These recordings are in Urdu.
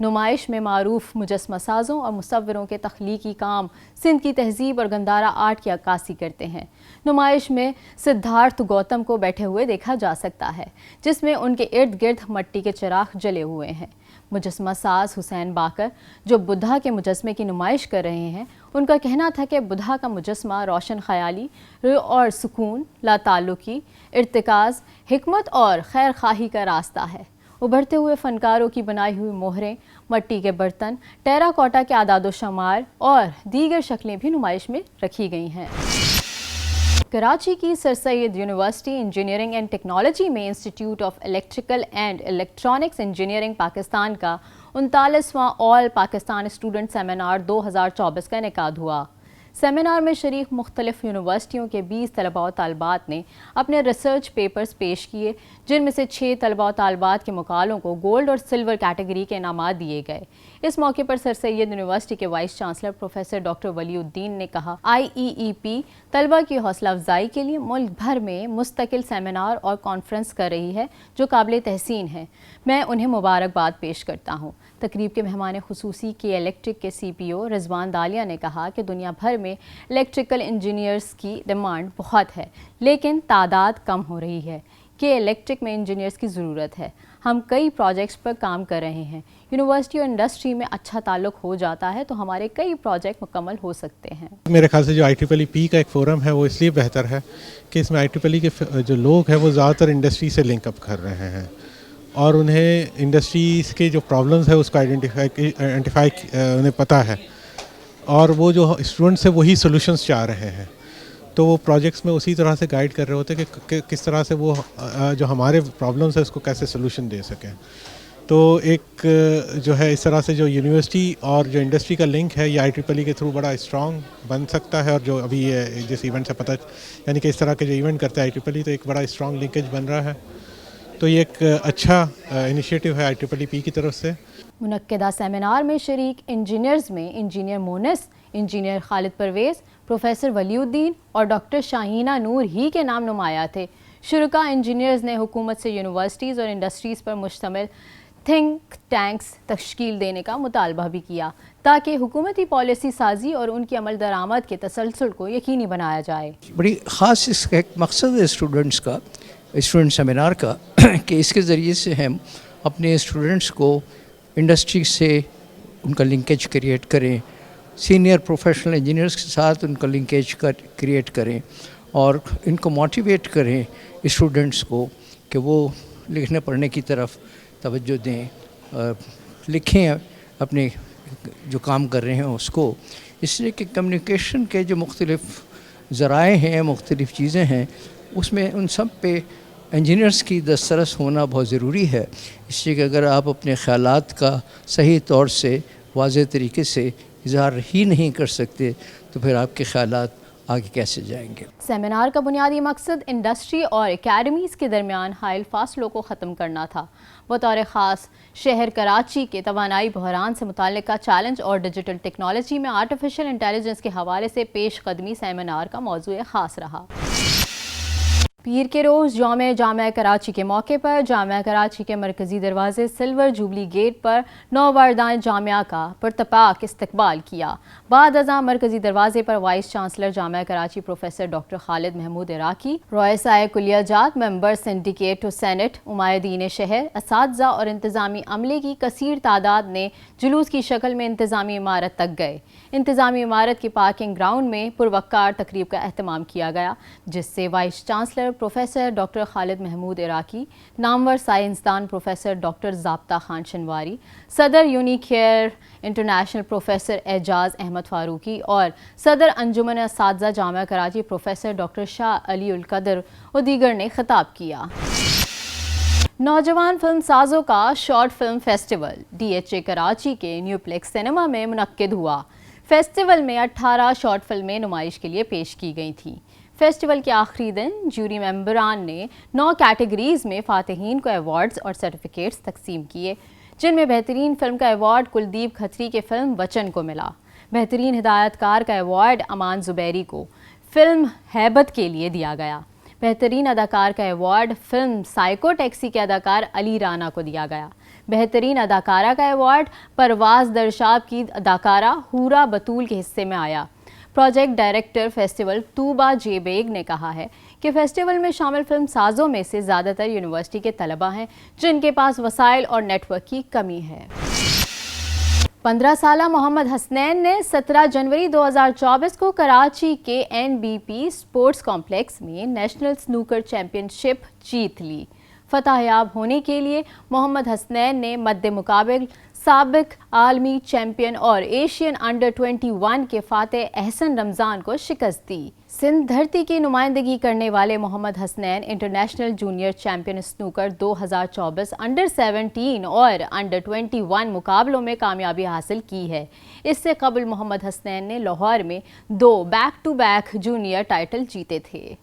نمائش میں معروف مجسمہ سازوں اور مصوروں کے تخلیقی کام سندھ کی تہذیب اور گندھارا آرٹ کی عکاسی کرتے ہیں۔ نمائش میں سدھارتھ گوتم کو بیٹھے ہوئے دیکھا جا سکتا ہے، جس میں ان کے ارد گرد مٹی کے چراغ جلے ہوئے ہیں۔ مجسمہ ساز حسین باقر جو بدھا کے مجسمے کی نمائش کر رہے ہیں، ان کا کہنا تھا کہ بدھا کا مجسمہ روشن خیالی اور سکون، لا تعلقی، ارتکاز، حکمت اور خیر خواہی کا راستہ ہے۔ ابھرتے ہوئے فنکاروں کی بنائی ہوئی مہریں، مٹی کے برتن، ٹیرا کوٹا کے اعداد و شمار اور دیگر شکلیں بھی نمائش میں رکھی گئی ہیں۔ کراچی کی سر سید یونیورسٹی انجینئرنگ اینڈ ٹیکنالوجی میں institute of electrical and electronics engineering Pakistan کا 39واں آل پاکستان اسٹوڈنٹ سیمینار 2024 کا انعقاد ہوا۔ سیمینار میں شریک مختلف یونیورسٹیوں کے 20 طلباء و طالبات نے اپنے ریسرچ پیپرز پیش کیے، جن میں سے 6 طلباء و طالبات کے مقالوں کو گولڈ اور سلور کیٹیگری کے انعامات دیے گئے۔ اس موقع پر سر سید یونیورسٹی کے وائس چانسلر پروفیسر ڈاکٹر ولی الدین نے کہا، IEEP طلباء کی حوصلہ افزائی کے لیے ملک بھر میں مستقل سیمینار اور کانفرنس کر رہی ہے، جو قابل تحسین ہے۔ میں انہیں مبارکباد پیش کرتا ہوں۔ تقریب کے مہمان خصوصی کے الیکٹرک کے CPO رضوان دالیہ نے کہا کہ دنیا بھر میں الیکٹریکل انجینئرز کی ڈیمانڈ بہت ہے، لیکن تعداد کم ہو رہی ہے کہ الیکٹرک میں انجینئرز کی ضرورت ہے۔ ہم کئی پروجیکٹس پر کام کر رہے ہیں۔ یونیورسٹی اور انڈسٹری میں اچھا تعلق ہو جاتا ہے تو ہمارے کئی پروجیکٹ مکمل ہو سکتے ہیں۔ میرے خیال سے جو IEEE کا ایک فورم ہے وہ اس لیے بہتر ہے کہ اس میں IEEE کے جو لوگ ہیں وہ زیادہ تر انڈسٹری سے لنک اپ کر رہے ہیں اور انہیں انڈسٹریز کے جو پرابلمز ہے اس کو آئیڈینٹیفائی انہیں پتہ ہے، اور وہ جو اسٹوڈنٹس ہیں وہی سولوشنز چاہ رہے ہیں، تو وہ پروجیکٹس میں اسی طرح سے گائیڈ کر رہے ہوتے ہیں کہ کس طرح سے وہ جو ہمارے پرابلمز ہیں اس کو کیسے سولوشن دے سکیں۔ تو ایک جو ہے اس طرح سے جو یونیورسٹی اور جو انڈسٹری کا لنک ہے یہ IEEE کے تھرو بڑا اسٹرانگ بن سکتا ہے، اور جو ابھی جس ایونٹ سے پتہ یعنی کہ اس طرح کے جو ایونٹ کرتا ہے IEEE تو ایک بڑا اسٹرانگ لنکیج بن رہا ہے، تو یہ ایک اچھا انیشیٹو ہے IEEE کی طرف سے۔ منعقدہ سیمینار میں شریک انجینئرز میں انجینئر مونس، انجینئر خالد پرویز، پروفیسر ولی الدین اور ڈاکٹر شاہینہ نور ہی کے نام نمایاں تھے۔ شرکاء انجینئرز نے حکومت سے یونیورسٹیز اور انڈسٹریز پر مشتمل تھنک ٹینکس تشکیل دینے کا مطالبہ بھی کیا تاکہ حکومتی پالیسی سازی اور ان کی عمل درآمد کے تسلسل کو یقینی بنایا جائے۔ بڑی خاص اس کا ایک مقصد ہے اسٹوڈنٹس کا، اسٹوڈنٹ سیمینار کا، کہ اس کے ذریعے سے ہم اپنے اسٹوڈنٹس کو انڈسٹری سے ان کا لنکیج کریٹ کریں، سینئر پروفیشنل انجینئرس کے ساتھ ان کا لنکیج کریٹ کریں اور ان کو موٹیویٹ کریں اسٹوڈنٹس کو کہ وہ لکھنے پڑھنے کی طرف توجہ دیں، لکھیں اپنے جو کام کر رہے ہیں اس کو، اس لیے کہ کمیونیکیشن کے جو مختلف ذرائع ہیں، مختلف چیزیں ہیں، اس میں ان سب پہ انجینئرس کی دسترس ہونا بہت ضروری ہے۔ اس لیے کہ اگر آپ اپنے خیالات کا صحیح طور سے واضح طریقے سے اظہار ہی نہیں کر سکتے تو پھر آپ کے خیالات آگے کیسے جائیں گے۔ سیمینار کا بنیادی مقصد انڈسٹری اور اکیڈمیز کے درمیان حائل فاصلوں کو ختم کرنا تھا۔ بطور خاص شہر کراچی کے توانائی بحران سے متعلقہ چیلنج اور ڈیجیٹل ٹیکنالوجی میں آرٹیفیشل انٹیلیجنس کے حوالے سے پیش قدمی سیمینار کا موضوع خاص رہا۔ پیر کے روز جامعہ کراچی کے موقع پر جامعہ کراچی کے مرکزی دروازے سلور جوبلی گیٹ پر نووردان جامعہ کا پرتپاک استقبال کیا۔ بعد ازاں مرکزی دروازے پر وائس چانسلر جامعہ کراچی پروفیسر ڈاکٹر خالد محمود عراقی، رؤسائے کلیہ جات، ممبر سنڈیکیٹ و سینٹ، عمائدین شہر، اساتذہ اور انتظامی عملے کی کثیر تعداد نے جلوس کی شکل میں انتظامی عمارت تک گئے۔ انتظامی عمارت کی پارکنگ گراؤنڈ میں پروقار تقریب کا اہتمام کیا گیا، جس سے وائس چانسلر پروفیسر ڈاکٹر خالد محمود عراقی، نامور سائنسدان پروفیسر ڈاکٹر ضابطہ خان شنواری، صدر یونیکیئر انٹرنیشنل پروفیسر اعجاز احمد فاروقی اور صدر انجمن اساتذہ جامعہ کراچی پروفیسر ڈاکٹر شاہ علی القدر و دیگر نے خطاب کیا۔ نوجوان فلم سازوں کا short film festival DHA Karachi کے نیو پلیکس سینما میں منعقد ہوا۔ فیسٹیول میں 18 شارٹ فلمیں نمائش کے لیے پیش کی گئی تھیں۔ فیسٹیول کے آخری دن جیوری ممبران نے 9 کیٹیگریز میں فاتحین کو ایوارڈز اور سرٹیفکیٹس تقسیم کیے، جن میں بہترین فلم کا ایوارڈ کلدیپ کھتری کے فلم وچن کو ملا۔ بہترین ہدایت کار کا ایوارڈ امان زبیری کو فلم ہیبت کے لیے دیا گیا۔ بہترین اداکار کا ایوارڈ فلم سائیکو ٹیکسی کے اداکار علی رانا کو دیا گیا۔ بہترین اداکارہ کا ایوارڈ پرواز درشاب کی اداکارہ حورا بطول کے حصے میں آیا۔ پروجیکٹ ڈائریکٹر فیسٹیول طوبہ جے بیگ نے کہا ہے کہ فیسٹیول میں شامل فلم سازوں میں سے زیادہ تر یونیورسٹی کے طلبہ ہیں جن کے پاس وسائل اور نیٹ ورک کی کمی ہے۔ 15 سالہ محمد حسنین نے 17 جنوری 2024 کو کراچی کے NBP اسپورٹس کمپلیکس میں نیشنل سنوکر چیمپئن شپ جیت لی۔ فتح یاب ہونے کے لیے محمد حسنین نے مد مقابل سابق عالمی چیمپئن اور ایشین انڈر 21 کے فاتح احسن رمضان کو شکست دی۔ سندھ دھرتی کی نمائندگی کرنے والے Muhammad Hasnain international junior champion snooker 2024 under 17 اور انڈر 21 مقابلوں میں کامیابی حاصل کی ہے۔ اس سے قبل محمد حسنین نے لاہور میں 2 back to back junior title جیتے تھے۔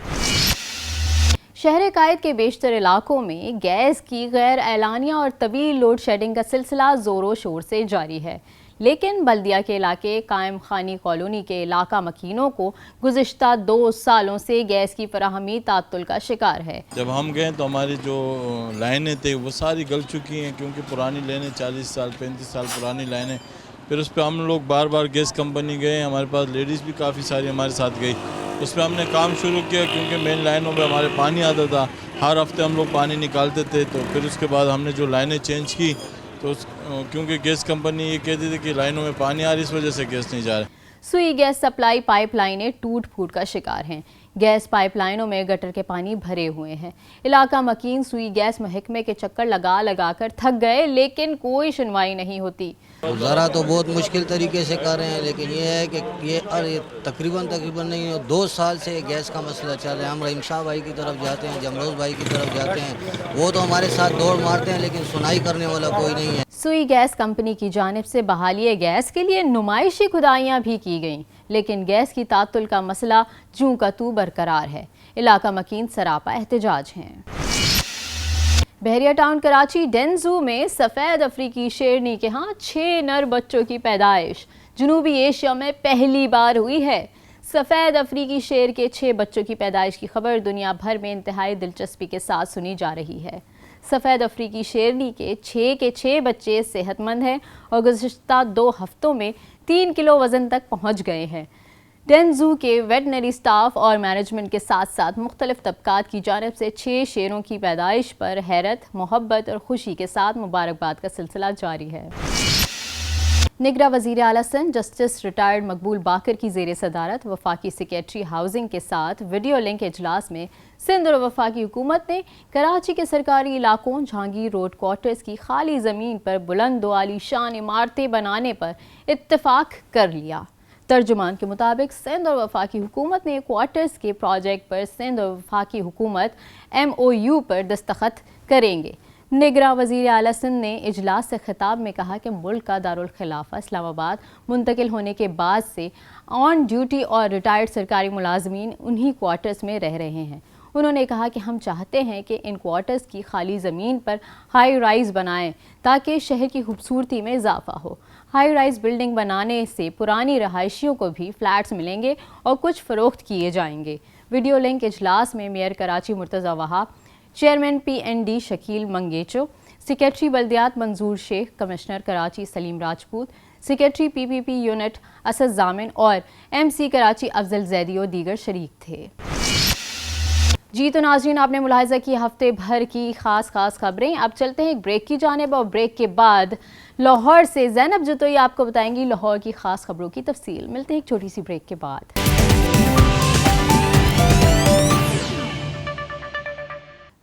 شہر قائد کے بیشتر علاقوں میں گیس کی غیر اعلانیہ اور طویل لوڈ شیڈنگ کا سلسلہ زور و شور سے جاری ہے، لیکن بلدیہ کے علاقے قائم خانی کالونی کے علاقہ مکینوں کو گزشتہ 2 سالوں سے گیس کی فراہمی تعطل کا شکار ہے۔ جب ہم گئے تو ہماری جو لائنیں تھے وہ ساری گل چکی ہیں، کیونکہ پرانی لائنیں 40 سال 35 سال پرانی لائنیں، پھر اس پہ ہم لوگ بار بار گیس کمپنی گئے، ہمارے پاس لیڈیز بھی کافی ساری ہمارے ساتھ گئی، اس پہ ہم نے کام شروع کیا کیونکہ مین لائنوں پہ ہمارے پانی آتا تھا، ہر ہفتے ہم لوگ پانی نکالتے تھے، تو پھر اس کے بعد ہم نے جو لائنیں چینج کی تو کیونکہ گیس کمپنی یہ کہتی تھی کہ لائنوں میں پانی آ رہی، اس وجہ سے گیس نہیں جا رہا۔ سوئی گیس سپلائی پائپ لائنیں ٹوٹ پھوٹ کا شکار ہیں۔ گیس پائپ لائنوں میں گٹر کے پانی بھرے ہوئے ہیں۔ علاقہ مکین سوئی گیس محکمے کے چکر لگا کر تھک گئے، لیکن کوئی سنوائی نہیں ہوتی۔ گزارا تو بہت مشکل طریقے سے کر رہے ہیں، لیکن یہ ہے کہ یہ تقریباً نہیں 2 سال سے گیس کا مسئلہ چل رہا ہے۔ ہم رحیم شاہ بھائی کی طرف جاتے ہیں، جمروز بھائی کی طرف جاتے ہیں، وہ تو ہمارے ساتھ دوڑ مارتے ہیں، لیکن سنائی کرنے والا کوئی نہیں ہے۔ سوئی گیس کمپنی کی جانب سے بحالی گیس کے لیے نمائشی کھدائیاں بھی کی گئیں، لیکن گیس کی تعطل کا مسئلہ جوں کا تو برقرار ہے۔ علاقہ مکین سراپا احتجاج ہیں۔ بحریہ ٹاؤن کراچی ڈین زو میں سفید افریقی شیرنی کے ہاں 6 نر بچوں کی پیدائش جنوبی ایشیا میں پہلی بار ہوئی ہے۔ سفید افریقی شیر کے 6 بچوں کی پیدائش کی خبر دنیا بھر میں انتہائی دلچسپی کے ساتھ سنی جا رہی ہے۔ سفید افریقی شیرنی کے 6 بچے صحت مند ہیں اور گزشتہ 2 ہفتوں میں 3 کلو وزن تک پہنچ گئے ہیں۔ ڈین زو کے ویٹنری سٹاف اور مینجمنٹ کے ساتھ ساتھ مختلف طبقات کی جانب سے 6 شیروں کی پیدائش پر حیرت، محبت اور خوشی کے ساتھ مبارکباد کا سلسلہ جاری ہے۔ نگراں وزیر اعلیٰ سندھ جسٹس ریٹائرڈ مقبول باقر کی زیر صدارت وفاقی سیکریٹری ہاؤسنگ کے ساتھ ویڈیو لنک اجلاس میں سندھ اور وفاقی حکومت نے کراچی کے سرکاری علاقوں جہانگیر روڈ کوارٹرز کی خالی زمین پر بلند و عالی شان عمارتیں بنانے پر اتفاق کر لیا۔ ترجمان کے مطابق سندھ اور وفاقی حکومت نے کوارٹرز کے پروجیکٹ پر سندھ اور وفاقی حکومت MOU پر دستخط کریں گے۔ نگراں وزیر اعلیٰ سندھ نے اجلاس سے خطاب میں کہا کہ ملک کا دارالخلافہ اسلام آباد منتقل ہونے کے بعد سے آن ڈیوٹی اور ریٹائرڈ سرکاری ملازمین انہی کوارٹرز میں رہ رہے ہیں۔ انہوں نے کہا کہ ہم چاہتے ہیں کہ ان کوارٹرز کی خالی زمین پر ہائی رائز بنائیں تاکہ شہر کی خوبصورتی میں اضافہ ہو۔ ہائی رائز بلڈنگ بنانے سے پرانی رہائشیوں کو بھی فلیٹس ملیں گے اور کچھ فروخت کیے جائیں گے۔ ویڈیو لنک اجلاس میں mayor Karachi Murtaza Wahab, chairman PND Shakeel Mangejo, secretary بلدیات Manzoor Shaikh, commissioner Karachi Saleem Rajput, secretary PPP unit Asad Zamin اور MC کراچی افضل زیدی اور دیگر شریک تھے۔ جی تو ناظرین، آپ نے ملاحظہ کی ہفتے بھر کی خاص خبریں۔ اب چلتے ہیں ایک بریک کی جانب اور بریک کے بعد لاہور سے زینب جتوئی آپ کو بتائیں گی لاہور کی خاص خبروں کی تفصیل۔ ملتے ہیں ایک چھوٹی سی بریک کے بعد۔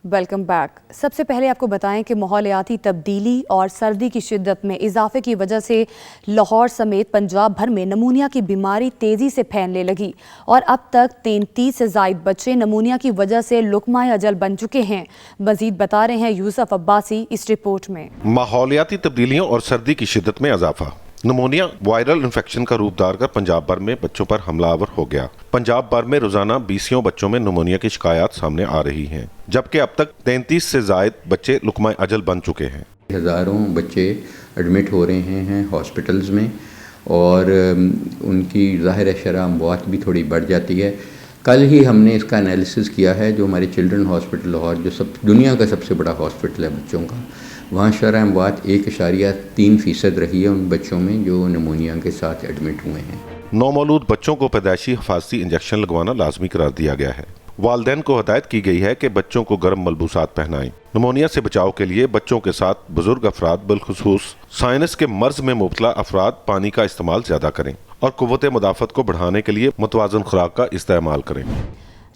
Welcome back. سب سے پہلے آپ کو بتائیں کہ ماحولیاتی تبدیلی اور سردی کی شدت میں اضافے کی وجہ سے لاہور سمیت پنجاب بھر میں نمونیا کی بیماری تیزی سے پھیلنے لگی اور اب تک 33 سے زائد بچے نمونیا کی وجہ سے لقمہ اجل بن چکے ہیں۔ مزید بتا رہے ہیں یوسف عباسی اس رپورٹ میں۔ ماحولیاتی تبدیلیوں اور سردی کی شدت میں اضافہ، نمونیا وائرل انفیکشن کا روپ دھار کر پنجاب بھر میں بچوں پر حملہ آور ہو گیا۔ پنجاب بھر میں روزانہ 20 بچوں میں نمونیا کی شکایات سامنے آ رہی ہیں، جبکہ اب تک 33 سے زائد بچے لقمہ اجل بن چکے ہیں۔ ہزاروں بچے ایڈمٹ ہو رہے ہیں ہاسپٹلز میں اور ان کی ظاہر شرح اموات بھی تھوڑی بڑھ جاتی ہے۔ کل ہی ہم نے اس کا انالیسس کیا ہے، جو ہمارے چلڈرن ہاسپٹل لاہور جو دنیا کا سب سے بڑا ہاسپٹل ہے بچوں کا، وہاں شرح اموات 1.3% رہی ہے ان بچوں میں جو نمونیا کے ساتھ ایڈمٹ ہوئے ہیں۔ نومولود بچوں کو پیدائشی حفاظتی انجیکشن لگوانا لازمی قرار دیا گیا ہے۔ والدین کو ہدایت کی گئی ہے کہ بچوں کو گرم ملبوسات پہنائیں۔ نمونیا سے بچاؤ کے لیے بچوں کے ساتھ بزرگ افراد بالخصوص سائنس کے مرض میں مبتلا افراد پانی کا استعمال زیادہ کریں اور قوت مدافعت کو بڑھانے کے لیے متوازن خوراک کا استعمال کریں۔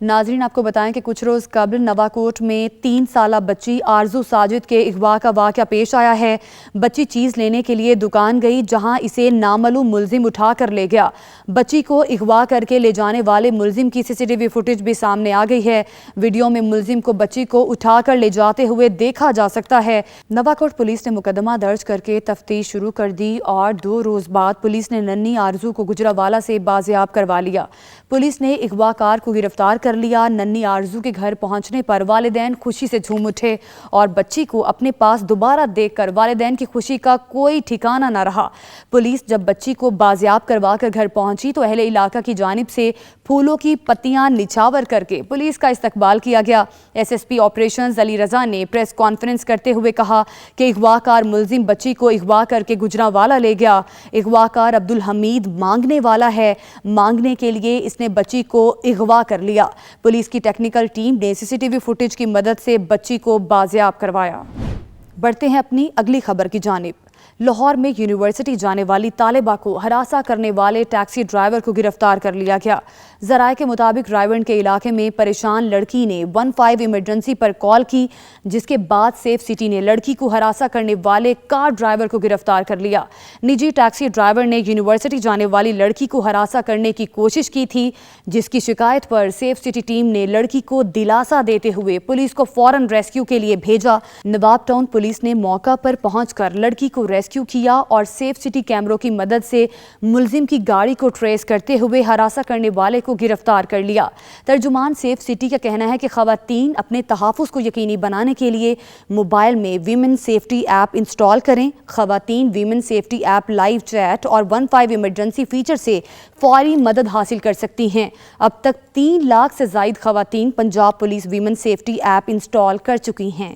ناظرین آپ کو بتائیں کہ کچھ روز قبل نواکوٹ میں 3 سالہ بچی آرزو ساجد کے اغوا کا واقعہ پیش آیا ہے۔ بچی چیز لینے کے لیے دکان گئی جہاں اسے نامعلوم ملزم اٹھا کر لے گیا۔ بچی کو اغوا کر کے لے جانے والے ملزم کی CCTV فوٹیج بھی سامنے آ گئی ہے۔ ویڈیو میں ملزم کو بچی کو اٹھا کر لے جاتے ہوئے دیکھا جا سکتا ہے۔ نواکوٹ پولیس نے مقدمہ درج کر کے تفتیش شروع کر دی اور 2 روز بعد پولیس نے ننھی آرزو کو گجرانوالہ سے بازیاب کروا لیا۔ پولیس نے اغوا کار کو گرفتار کر لیا۔ ننھی آرزو کے گھر پہنچنے پر والدین خوشی سے جھوم اٹھے اور بچی کو اپنے پاس دوبارہ دیکھ کر والدین کی خوشی کا کوئی ٹھکانہ نہ رہا۔ پولیس جب بچی کو بازیاب کروا کر گھر پہنچی تو اہل علاقہ کی جانب سے پھولوں کی پتیاں نچھاور کر کے پولیس کا استقبال کیا گیا۔ SSP آپریشنز علی رضا نے پریس کانفرنس کرتے ہوئے کہا کہ اغوا کار ملزم بچی کو اغوا کر کے گجرانوالہ لے گیا۔ اغوا کار عبدالحمید مانگنے والا ہے، مانگنے کے لیے اس نے بچی کو اغوا کر لیا۔ پولیس کی ٹیکنیکل ٹیم نے CCTV فوٹیج کی مدد سے بچی کو بازیاب کروایا۔ بڑھتے ہیں اپنی اگلی خبر کی جانب۔ لاہور میں یونیورسٹی جانے والی طالبہ کو ہراساں کرنے والے ٹیکسی ڈرائیور کو گرفتار کر لیا گیا۔ ذرائع کے مطابق رائیونڈ کے علاقے میں پریشان لڑکی نے 15 ایمرجنسی پر کال کی، جس کے بعد سیف سٹی نے لڑکی کو ہراساں کرنے والے کار ڈرائیور کو گرفتار کر لیا۔ نجی ٹیکسی ڈرائیور نے یونیورسٹی جانے والی لڑکی کو ہراساں کرنے کی کوشش کی تھی، جس کی شکایت پر سیف سٹی ٹیم نے لڑکی کو دلاسا دیتے ہوئے پولیس کو فوراً ریسکیو کے لیے بھیجا۔ نواب ٹاؤن پولیس نے موقع پر پہنچ کر لڑکی کو ریسکیو کیا اور سیف سٹی کیمروں کی مدد سے ملزم کی گاڑی کو ٹریس کرتے ہوئے ہراساں کرنے والے کو گرفتار کر لیا۔ ترجمان سیف سٹی کا کہنا ہے کہ خواتین اپنے تحفظ کو یقینی بنانے کے لیے موبائل میں ویمن سیفٹی ایپ انسٹال کریں۔ خواتین women safety app live chat اور 15 ایمرجنسی فیچر سے فوری مدد حاصل کر سکتی ہیں۔ اب تک 3 لاکھ سے زائد خواتین Punjab police women safety app install کر چکی ہیں۔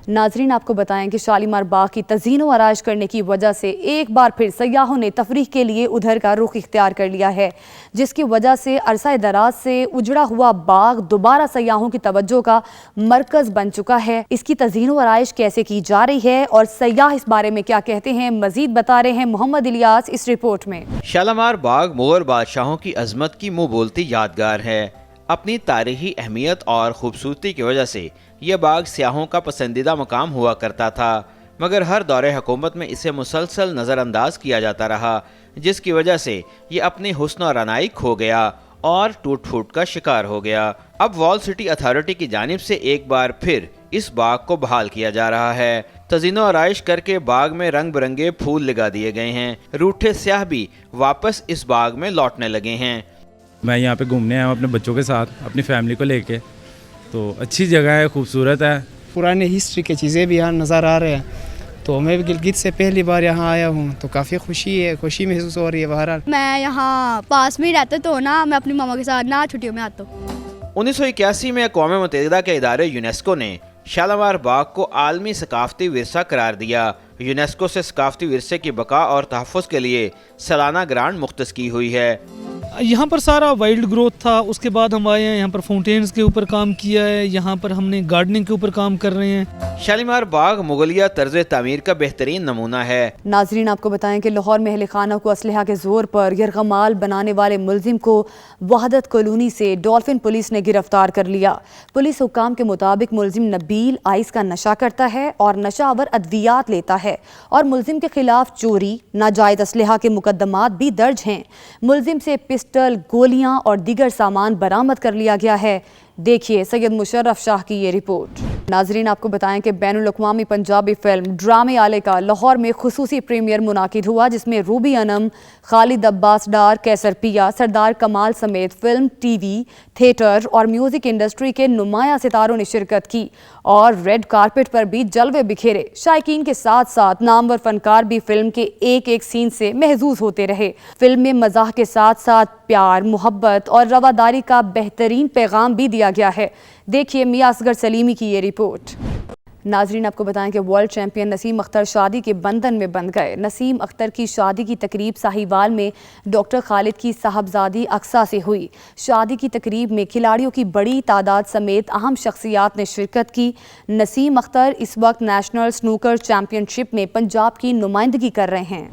ناظرین آپ کو بتائیں کہ شالیمار باغ کی تزئین و آرائش کرنے کی وجہ سے ایک بار پھر سیاحوں نے تفریح کے لیے ادھر کا رخ اختیار کر لیا ہے، جس کی وجہ سے عرصہ دراز سے اجڑا ہوا باغ دوبارہ سیاحوں کی توجہ کا مرکز بن چکا ہے۔ اس کی تزئین و آرائش کیسے کی جا رہی ہے اور سیاح اس بارے میں کیا کہتے ہیں، مزید بتا رہے ہیں محمد الیاس اس رپورٹ میں۔ شالیمار باغ مغل بادشاہوں کی عظمت کی منہ بولتی یادگار ہے۔ اپنی تاریخی اہمیت اور خوبصورتی کی وجہ سے یہ باغ سیاحوں کا پسندیدہ مقام ہوا کرتا تھا، مگر ہر دور حکومت میں اسے مسلسل نظر انداز کیا جاتا رہا، جس کی وجہ سے یہ اپنی حسن و رونائی کھو گیا اور ٹوٹ پھوٹ کا شکار ہو گیا۔ اب وال سٹی اتھارٹی کی جانب سے ایک بار پھر اس باغ کو بحال کیا جا رہا ہے۔ تزئین و آرائش کر کے باغ میں رنگ برنگے پھول لگا دیے گئے ہیں۔ روٹھے سیاح بھی واپس اس باغ میں لوٹنے لگے ہیں۔ میں یہاں پہ گھومنے آیا ہوں اپنے بچوں کے ساتھ، اپنی فیملی کو لے کے، تو اچھی جگہ ہے، خوبصورت ہے۔ پرانے ہسٹری کی چیزیں بھی یہاں نظر آ رہے ہیں، تو میں بھی گلگت سے پہلی بار یہاں آیا ہوں تو کافی خوشی محسوس ہو رہی ہے۔ بہرحال میں یہاں پاس میں ہی رہتا تو نا میں اپنی ماما کے ساتھ نا چھٹیوں میں آتا ہوں۔ 1981 میں اقوام متحدہ کے ادارے یونیسکو نے شالیمار باغ کو عالمی ثقافتی ورثہ قرار دیا۔ یونیسکو سے ثقافتی ورثے کی بقا اور تحفظ کے لیے سالانہ گرانٹ مختص کی ہوئی ہے۔ یہاں پر سارا وائلڈ گروتھ تھا، اس کے بعد ہم آئے ہیں یہاں پر فاؤنٹینز کے اوپر کام کیا ہے، یہاں پر ہم نے گارڈننگ کے اوپر کام کر رہے ہیں۔ شالیمار باغ مغلیہ طرز تعمیر کا بہترین نمونہ ہے۔ ناظرین آپ کو بتائیں کہ لاہور میں اہل خانہ کو اسلحہ کے زور پر یرغمال بنانے والے ملزم کو وحدت کالونی سے ڈولفن پولیس نے گرفتار کر لیا۔ پولیس حکام کے مطابق ملزم نبیل آئس کا نشہ کرتا ہے اور نشہ آور ادویات لیتا ہے اور ملزم کے خلاف چوری، ناجائز اسلحہ کے مقدمات بھی درج ہیں۔ ملزم سے پسٹل، گولیاں اور دیگر سامان برآمد کر لیا گیا ہے۔ دیکھیے سید مشرف شاہ کی یہ رپورٹ۔ ناظرین آپ کو بتائیں کہ بین الاقوامی پنجابی فلم ڈرامے آلے کا لاہور میں خصوصی پریمیئر منعقد ہوا، جس میں روبی انم، خالد عباس ڈار، کیسر پیا، سردار کمال سمیت فلم، ٹی وی، تھیٹر اور میوزک انڈسٹری کے نمایاں ستاروں نے شرکت کی اور ریڈ کارپٹ پر بھی جلوے بکھیرے۔ شائقین کے ساتھ ساتھ نامور فنکار بھی فلم کے ایک ایک سین سے محظوظ ہوتے رہے۔ فلم میں مزاح کے ساتھ ساتھ پیار، محبت اور رواداری کا بہترین پیغام بھی دیا گیا ہے۔ دیکھیے میاں اصغر سلیمی کی یہ رپورٹ۔ ناظرین آپ کو بتائیں کہ ورلڈ چیمپئن نسیم اختر شادی کے بندھن میں بندھ گئے. نسیم اختر کی شادی کی تقریب ساہیوال میں ڈاکٹر خالد کی صاحبزادی اقصیٰ سے ہوئی. شادی کی تقریب میں کھلاڑیوں کی بڑی تعداد سمیت اہم شخصیات نے شرکت کی. نسیم اختر اس وقت نیشنل سنوکر چیمپئن شپ میں پنجاب کی نمائندگی کر رہے ہیں.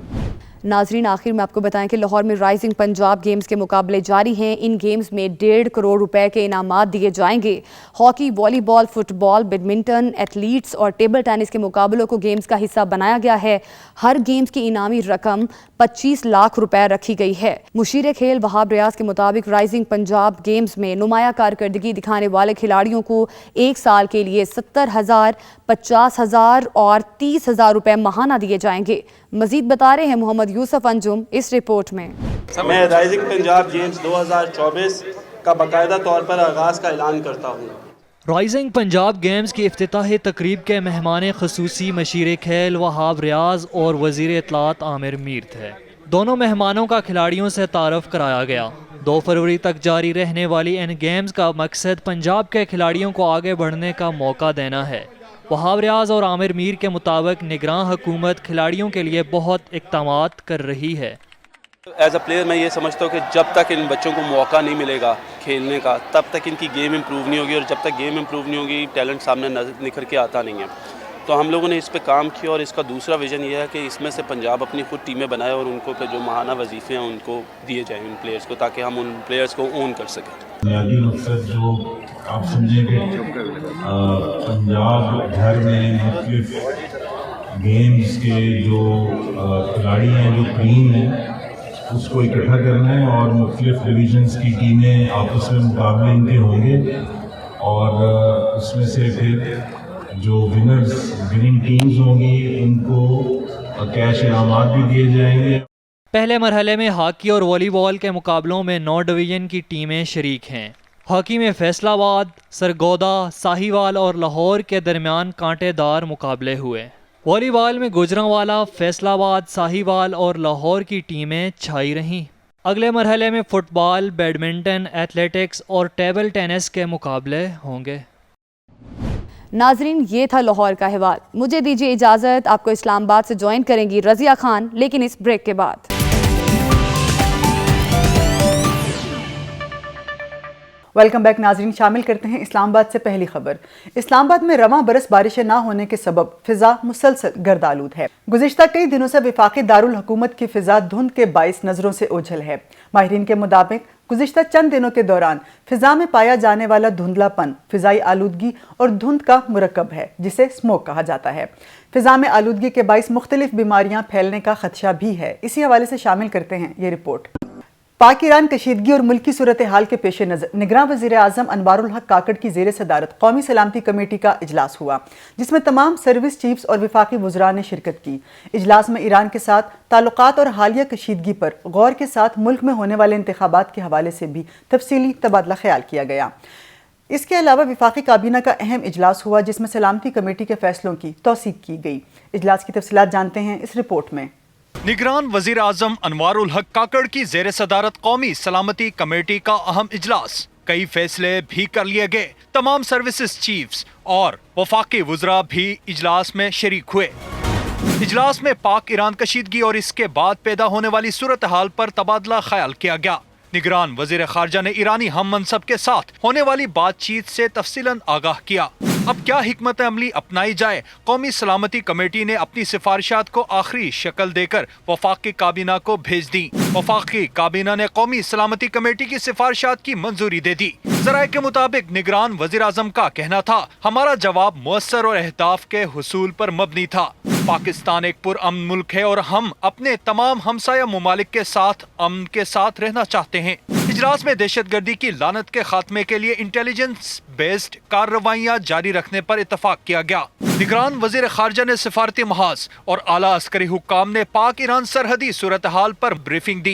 ناظرین آخر میں آپ کو بتائیں کہ لاہور میں رائزنگ پنجاب گیمز کے مقابلے جاری ہیں. ان گیمز میں 1.5 کروڑ روپے کے انعامات دیے جائیں گے. ہاکی، والی بال، فٹ بال، بیڈمنٹن، ایتھلیٹس اور ٹیبل ٹینس کے مقابلوں کو گیمز کا حصہ بنایا گیا ہے. ہر گیمز کی انعامی رقم 25 لاکھ روپے رکھی گئی ہے. مشیر کھیل وہاب ریاض کے مطابق رائزنگ پنجاب گیمز میں نمایاں کارکردگی دکھانے والے کھلاڑیوں کو 1 سال کے لیے 70,000، 50,000 اور 30,000 روپے ماہانہ دیے جائیں گے. مزید بتا رہے ہیں محمد یوسف انجم اس رپورٹ میں. میں رائزنگ پنجاب گیمز 2024 کا باقاعدہ طور پر آغاز کا اعلان کرتا ہوں. رائزنگ پنجاب گیمز کی افتتاحی تقریب کے مہمان خصوصی مشیر کھیل وہاب ریاض اور وزیر اطلاعات عامر میر تھے. دونوں مہمانوں کا کھلاڑیوں سے تعارف کرایا گیا. 2 فروری تک جاری رہنے والی ان گیمز کا مقصد پنجاب کے کھلاڑیوں کو آگے بڑھنے کا موقع دینا ہے. وہاب ریاض اور عامر میر کے مطابق نگراں حکومت کھلاڑیوں کے لیے بہت اقدامات کر رہی ہے. ایز اے پلیئر میں یہ سمجھتا ہوں کہ جب تک ان بچوں کو موقع نہیں ملے گا کھیلنے کا تب تک ان کی گیم امپروو نہیں ہوگی، اور جب تک گیم امپروو نہیں ہوگی ٹیلنٹ سامنے نکھر کے آتا نہیں ہے. تو ہم لوگوں نے اس پہ کام کیا، اور اس کا دوسرا ویژن یہ ہے کہ اس میں سے پنجاب اپنی خود ٹیمیں بنائے اور ان کو جو ماہانہ وظیفے ہیں ان کو دیے جائیں ان پلیئرز کو، تاکہ ہم ان پلیئرز کو اون کر سکیں. بنیادی مقصد جو آپ سمجھیں کہ پنجاب بھر میں مختلف گیمز کے جو کھلاڑی ہیں، جو ٹیم ہیں، اس کو اکٹھا کرنا ہے، اور مختلف ڈویژنز کی ٹیمیں آپس میں مقابلے ان کے ہوں گے، اور اس میں سے پھر جو وننگ ٹیمز ہوں گی ان کو کیش انعامات بھی دیے جائیں گے. پہلے مرحلے میں ہاکی اور والی بال کے مقابلوں میں 9 ڈویژن کی ٹیمیں شریک ہیں. ہاکی میں فیصل آباد، سرگودا، ساہیوال اور لاہور کے درمیان کانٹے دار مقابلے ہوئے. والی بال میں گوجرانوالا، فیصل آباد، ساہیوال اور لاہور کی ٹیمیں چھائی رہیں. اگلے مرحلے میں فٹ بال، بیڈمنٹن، ایتھلیٹکس اور ٹیبل ٹینس کے مقابلے ہوں گے. ناظرین یہ تھا لاہور کا احوال. مجھے دیجیے اجازت، آپ کو اسلام آباد سے جوائن کریں گی رضیہ خان، لیکن اس بریک کے بعد. ویلکم بیک ناظرین. شامل کرتے ہیں اسلام آباد سے پہلی خبر. اسلام آباد میں رواں برس بارشیں نہ ہونے کے سبب فضا مسلسل گرد آلود ہے. گزشتہ کئی دنوں سے وفاقی دارالحکومت کی فضا دھند کے باعث نظروں سے اوجھل ہے. ماہرین کے مطابق گزشتہ چند دنوں کے دوران فضا میں پایا جانے والا دھندلا پن فضائی آلودگی اور دھند کا مرکب ہے، جسے اسموک کہا جاتا ہے. فضا میں آلودگی کے باعث مختلف بیماریاں پھیلنے کا خدشہ بھی ہے. اسی حوالے سے شامل کرتے ہیں یہ رپورٹ. پاک ایران کشیدگی اور ملکی صورتحال کے پیش نظر نگراں وزیر اعظم انوار الحق کاکڑ کی زیر صدارت قومی سلامتی کمیٹی کا اجلاس ہوا، جس میں تمام سروس چیفز اور وفاقی وزراء نے شرکت کی. اجلاس میں ایران کے ساتھ تعلقات اور حالیہ کشیدگی پر غور کے ساتھ ملک میں ہونے والے انتخابات کے حوالے سے بھی تفصیلی تبادلہ خیال کیا گیا. اس کے علاوہ وفاقی کابینہ کا اہم اجلاس ہوا، جس میں سلامتی کمیٹی کے فیصلوں کی توثیق کی گئی. اجلاس کی تفصیلات جانتے ہیں اس رپورٹ میں. نگران وزیر اعظم انوار الحق کاکڑ کی زیر صدارت قومی سلامتی کمیٹی کا اہم اجلاس. کئی فیصلے بھی کر لیے گئے. تمام سروسز چیفز اور وفاقی وزراء بھی اجلاس میں شریک ہوئے. اجلاس میں پاک ایران کشیدگی اور اس کے بعد پیدا ہونے والی صورتحال پر تبادلہ خیال کیا گیا. نگران وزیر خارجہ نے ایرانی ہم منصب کے ساتھ ہونے والی بات چیت سے تفصیلاً آگاہ کیا. اب کیا حکمت عملی اپنائی جائے؟ قومی سلامتی کمیٹی نے اپنی سفارشات کو آخری شکل دے کر وفاقی کابینہ کو بھیج دی. وفاقی کابینہ نے قومی سلامتی کمیٹی کی سفارشات کی منظوری دے دی. ذرائع کے مطابق نگران وزیر اعظم کا کہنا تھا، ہمارا جواب مؤثر اور اہداف کے حصول پر مبنی تھا. پاکستان ایک پرامن ملک ہے اور ہم اپنے تمام ہمسایہ ممالک کے ساتھ امن کے ساتھ رہنا چاہتے ہیں. اجلاس میں دہشت گردی کی لعنت کے خاتمے کے لیے انٹیلیجنس بیسڈ کارروائیاں جاری رکھنے پر اتفاق کیا گیا. نگران وزیر خارجہ نے سفارتی محاذ اور اعلیٰ عسکری حکام نے پاک ایران سرحدی صورتحال پر بریفنگ دی.